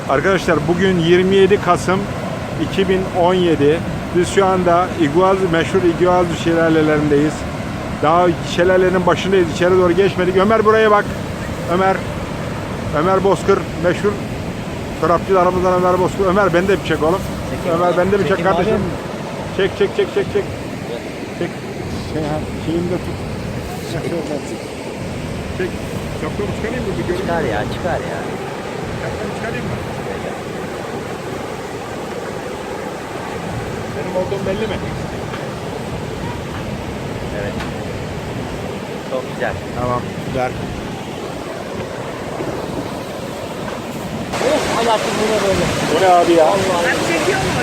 Arkadaşlar bugün 27 Kasım 2017. Biz şu anda meşhur İguazu şelalelerindeyiz. Daha şelalenin başındayız. İçeri doğru geçmedik. Ömer buraya bak. Ömer Bozkır, meşhur çorapçılarımızdan Ömer Bozkır. Ömer beni de bir çek oğlum. Ömer beni de bir çek kardeşim. Çek. Çek. Şeyini de tut. Çek. Şapkamı çıkarayım mı? Bir Çıkar ya. Şapkamı çıkarayım mı? Benim olduğum belli mi? Evet. Çok güzel. Tamam. Güzel. Of hayatım bu ne böyle? Bu ne abi ya? Vallahi.